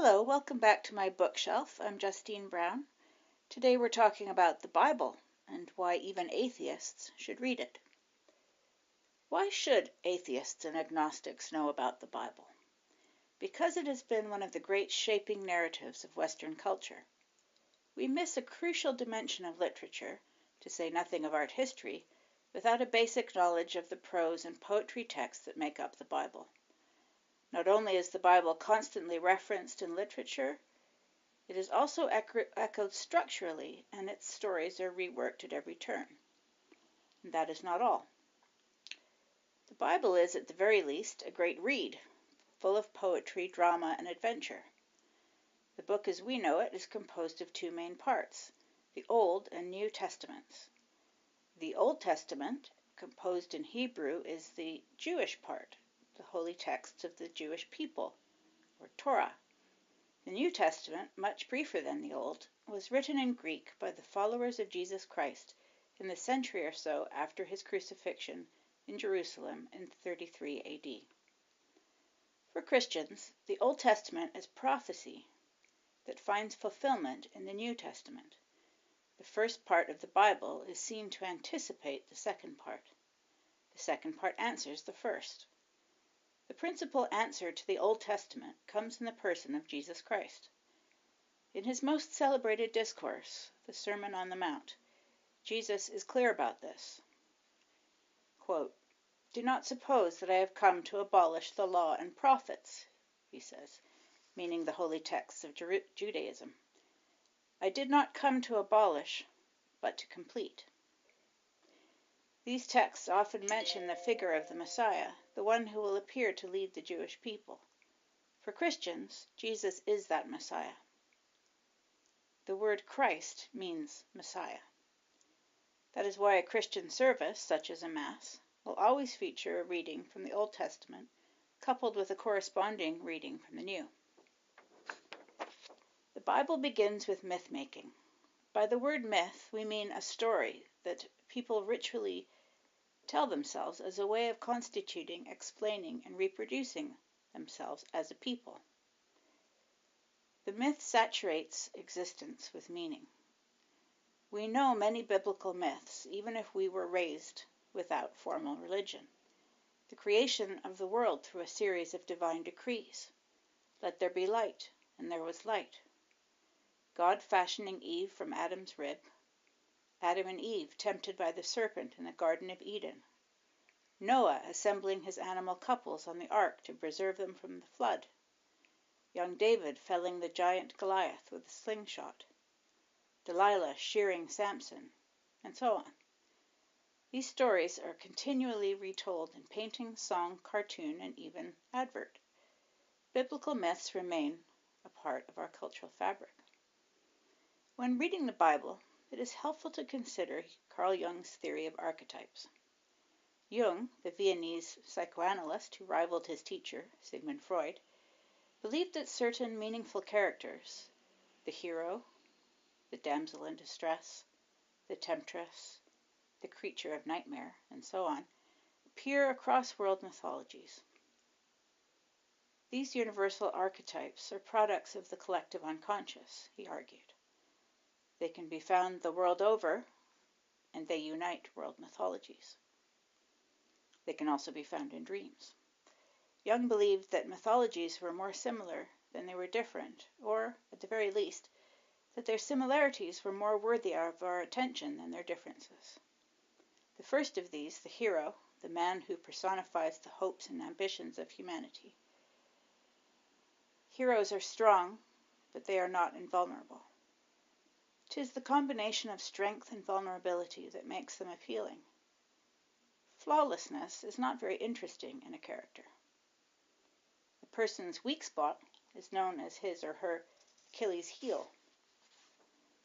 Hello, welcome back to my bookshelf. I'm Justine Brown. Today we're talking about the Bible and why even atheists should read it. Why should atheists and agnostics know about the Bible? Because it has been one of the great shaping narratives of Western culture. We miss a crucial dimension of literature, to say nothing of art history, without a basic knowledge of the prose and poetry texts that make up the Bible. Not only is the Bible constantly referenced in literature, it is also echoed structurally, and its stories are reworked at every turn. And that is not all. The Bible is, at the very least, a great read, full of poetry, drama, and adventure. The book as we know it is composed of two main parts, the Old and New Testaments. The Old Testament, composed in Hebrew, is the Jewish part, the holy texts of the Jewish people, or Torah. The New Testament, much briefer than the Old, was written in Greek by the followers of Jesus Christ in the century or so after his crucifixion in Jerusalem in 33 AD. For Christians, the Old Testament is prophecy that finds fulfillment in the New Testament. The first part of the Bible is seen to anticipate the second part. The second part answers the first. The principal answer to the Old Testament comes in the person of Jesus Christ. In his most celebrated discourse, the Sermon on the Mount, Jesus is clear about this. Quote, "Do not suppose that I have come to abolish the law and prophets," he says, meaning the holy texts of Judaism. "I did not come to abolish, but to complete." These texts often mention the figure of the Messiah, the one who will appear to lead the Jewish people. For Christians, Jesus is that Messiah. The word Christ means Messiah. That is why a Christian service, such as a Mass, will always feature a reading from the Old Testament, coupled with a corresponding reading from the New. The Bible begins with myth-making. By the word myth, we mean a story that people ritually tell themselves as a way of constituting, explaining, and reproducing themselves as a people. The myth saturates existence with meaning. We know many biblical myths, even if we were raised without formal religion. The creation of the world through a series of divine decrees. Let there be light, and there was light. God fashioning Eve from Adam's rib, Adam and Eve tempted by the serpent in the Garden of Eden, Noah assembling his animal couples on the ark to preserve them from the flood, young David felling the giant Goliath with a slingshot, Delilah shearing Samson, and so on. These stories are continually retold in painting, song, cartoon, and even advert. Biblical myths remain a part of our cultural fabric. When reading the Bible, it is helpful to consider Carl Jung's theory of archetypes. Jung, the Viennese psychoanalyst who rivaled his teacher, Sigmund Freud, believed that certain meaningful characters, the hero, the damsel in distress, the temptress, the creature of nightmare, and so on, appear across world mythologies. These universal archetypes are products of the collective unconscious, he argued. They can be found the world over, and they unite world mythologies. They can also be found in dreams. Jung believed that mythologies were more similar than they were different, or, at the very least, that their similarities were more worthy of our attention than their differences. The first of these, the hero, the man who personifies the hopes and ambitions of humanity. Heroes are strong, but they are not invulnerable. 'Tis the combination of strength and vulnerability that makes them appealing. Flawlessness is not very interesting in a character. A person's weak spot is known as his or her Achilles' heel.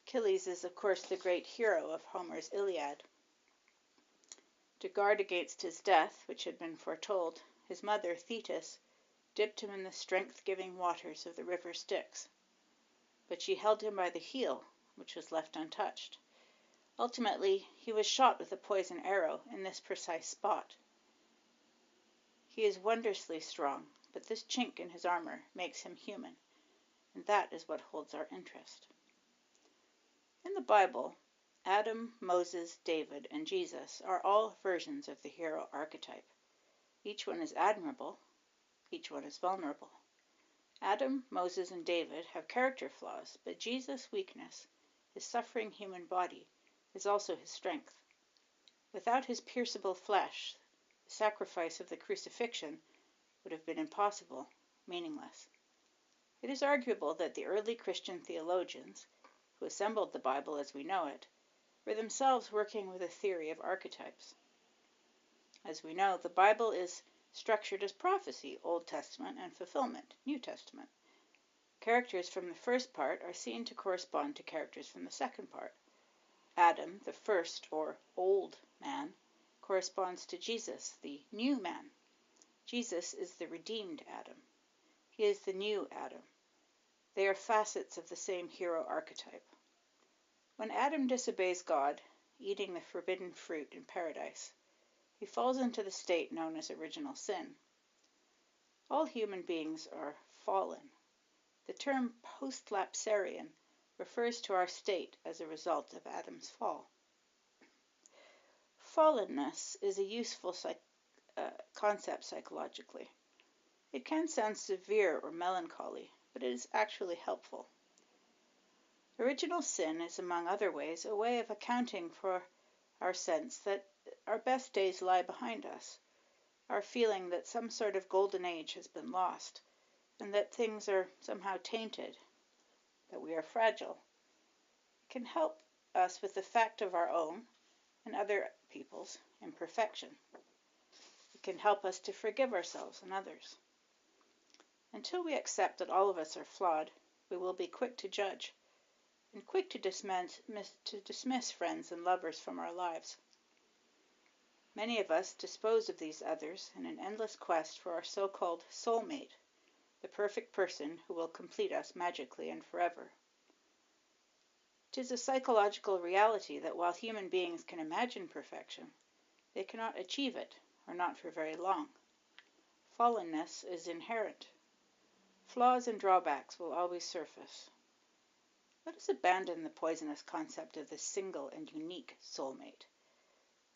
Achilles is, of course, the great hero of Homer's Iliad. To guard against his death, which had been foretold, his mother, Thetis, dipped him in the strength-giving waters of the river Styx. But she held him by the heel, which was left untouched. Ultimately, he was shot with a poison arrow in this precise spot. He is wondrously strong, but this chink in his armor makes him human, and that is what holds our interest. In the Bible, Adam, Moses, David, and Jesus are all versions of the hero archetype. Each one is admirable, each one is vulnerable. Adam, Moses, and David have character flaws, but Jesus' weakness, his suffering human body, is also his strength. Without his pierceable flesh, the sacrifice of the crucifixion would have been impossible, meaningless. It is arguable that the early Christian theologians, who assembled the Bible as we know it, were themselves working with a theory of archetypes. As we know, the Bible is structured as prophecy, Old Testament, and fulfillment, New Testament. Characters from the first part are seen to correspond to characters from the second part. Adam, the first or old man, corresponds to Jesus, the new man. Jesus is the redeemed Adam. He is the new Adam. They are facets of the same hero archetype. When Adam disobeys God, eating the forbidden fruit in paradise, he falls into the state known as original sin. All human beings are fallen. The term post-lapsarian refers to our state as a result of Adam's fall. Fallenness is a useful concept psychologically. It can sound severe or melancholy, but it is actually helpful. Original sin is, among other ways, a way of accounting for our sense that our best days lie behind us, our feeling that some sort of golden age has been lost, and that things are somehow tainted, that we are fragile. It can help us with the fact of our own and other people's imperfection. It can help us to forgive ourselves and others. Until we accept that all of us are flawed, we will be quick to judge and quick to dismiss friends and lovers from our lives. Many of us dispose of these others in an endless quest for our so-called soulmate, the perfect person who will complete us magically and forever. It is a psychological reality that while human beings can imagine perfection, they cannot achieve it, or not for very long. Fallenness is inherent. Flaws and drawbacks will always surface. Let us abandon the poisonous concept of the single and unique soulmate.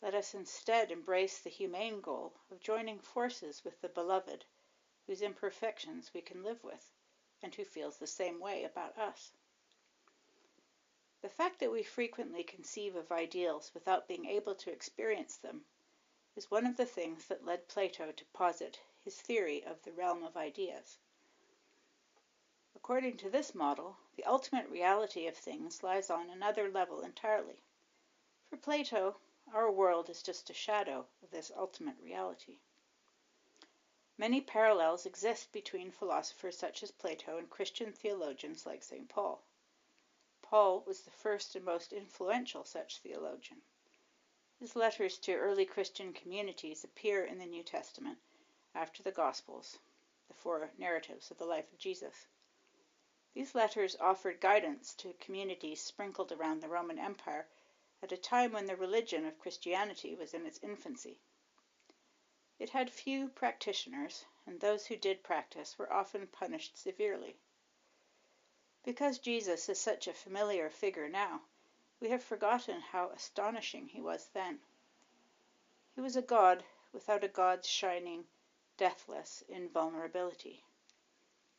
Let us instead embrace the humane goal of joining forces with the beloved, whose imperfections we can live with, and who feels the same way about us. The fact that we frequently conceive of ideals without being able to experience them is one of the things that led Plato to posit his theory of the realm of ideas. According to this model, the ultimate reality of things lies on another level entirely. For Plato, our world is just a shadow of this ultimate reality. Many parallels exist between philosophers such as Plato and Christian theologians like St. Paul. Paul was the first and most influential such theologian. His letters to early Christian communities appear in the New Testament after the Gospels, the four narratives of the life of Jesus. These letters offered guidance to communities sprinkled around the Roman Empire at a time when the religion of Christianity was in its infancy. It had few practitioners, and those who did practice were often punished severely. Because Jesus is such a familiar figure now, we have forgotten how astonishing he was then. He was a God without a God's shining, deathless invulnerability.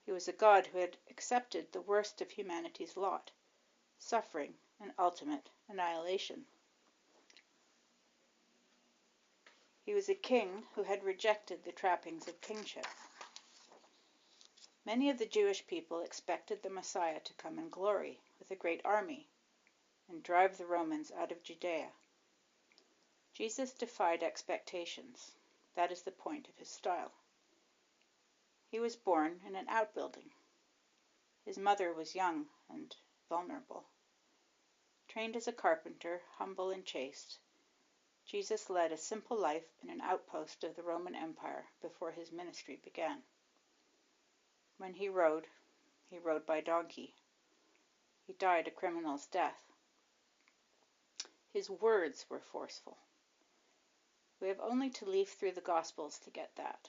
He was a God who had accepted the worst of humanity's lot, suffering and ultimate annihilation. He was a king who had rejected the trappings of kingship. Many of the Jewish people expected the Messiah to come in glory with a great army and drive the Romans out of Judea. Jesus defied expectations. That is the point of his style. He was born in an outbuilding. His mother was young and vulnerable. Trained as a carpenter, humble and chaste, Jesus led a simple life in an outpost of the Roman Empire before his ministry began. When he rode by donkey. He died a criminal's death. His words were forceful. We have only to leaf through the Gospels to get that.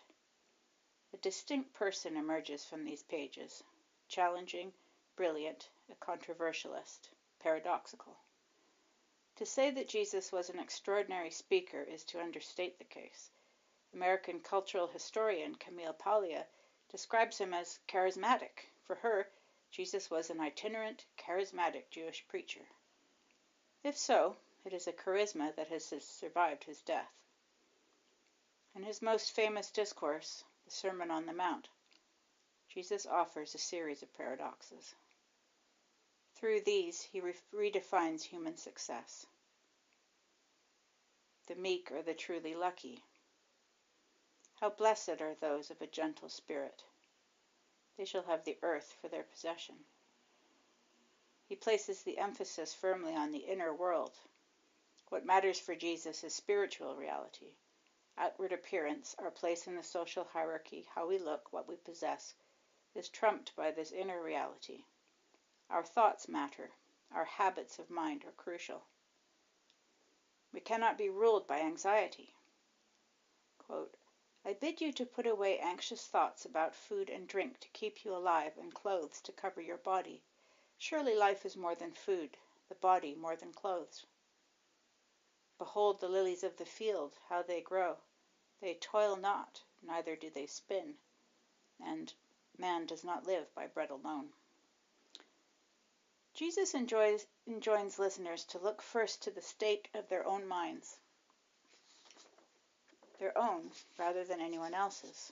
A distinct person emerges from these pages, challenging brilliant, a controversialist, paradoxical. To say that Jesus was an extraordinary speaker is to understate the case. American cultural historian Camille Paglia describes him as charismatic. For her, Jesus was an itinerant, charismatic Jewish preacher. If so, it is a charisma that has survived his death. In his most famous discourse, the Sermon on the Mount, Jesus offers a series of paradoxes. Through these, he redefines human success. The meek are the truly lucky. How blessed are those of a gentle spirit. They shall have the earth for their possession. He places the emphasis firmly on the inner world. What matters for Jesus is spiritual reality. Outward appearance, our place in the social hierarchy, how we look, what we possess, is trumped by this inner reality. Our thoughts matter. Our habits of mind are crucial. We cannot be ruled by anxiety. Quote, I bid you to put away anxious thoughts about food and drink to keep you alive and clothes to cover your body. Surely life is more than food, the body more than clothes. Behold the lilies of the field, how they grow. They toil not, neither do they spin, and man does not live by bread alone. Jesus enjoins listeners to look first to the state of their own minds, their own rather than anyone else's.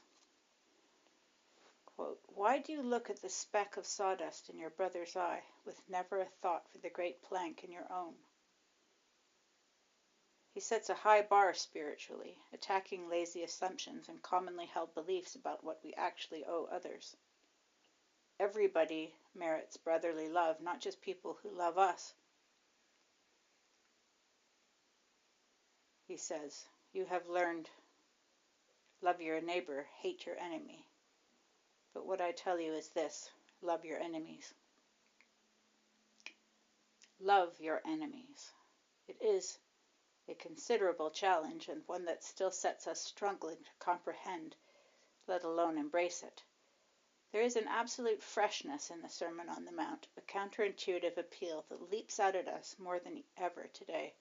Quote, why do you look at the speck of sawdust in your brother's eye, with never a thought for the great plank in your own? He sets a high bar spiritually, attacking lazy assumptions and commonly held beliefs about what we actually owe others. Everybody merits brotherly love, not just people who love us. He says, you have learned, love your neighbor, hate your enemy. But what I tell you is this, love your enemies. Love your enemies. It is a considerable challenge and one that still sets us struggling to comprehend, let alone embrace it. There is an absolute freshness in the Sermon on the Mount, a counterintuitive appeal that leaps out at us more than ever today.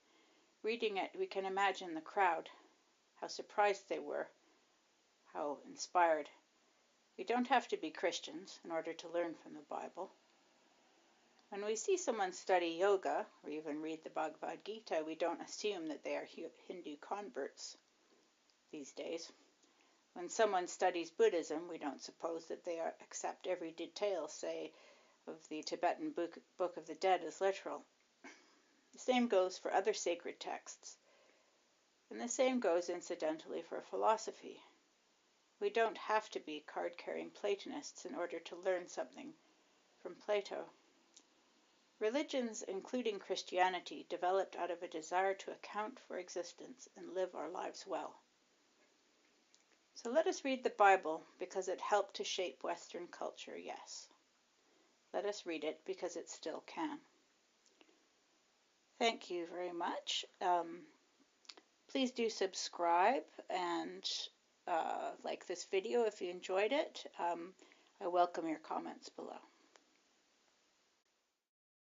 Reading it, we can imagine the crowd, how surprised they were, how inspired. We don't have to be Christians in order to learn from the Bible. When we see someone study yoga, or even read the Bhagavad Gita, we don't assume that they are Hindu converts these days. When someone studies Buddhism, we don't suppose that they accept every detail, say, of the Tibetan Book of the Dead as literal. The same goes for other sacred texts. And the same goes, incidentally, for philosophy. We don't have to be card-carrying Platonists in order to learn something from Plato. Religions, including Christianity, developed out of a desire to account for existence and live our lives well. So let us read the Bible because it helped to shape Western culture, yes. Let us read it because it still can. Thank you very much. Please do subscribe and like this video if you enjoyed it. I welcome your comments below.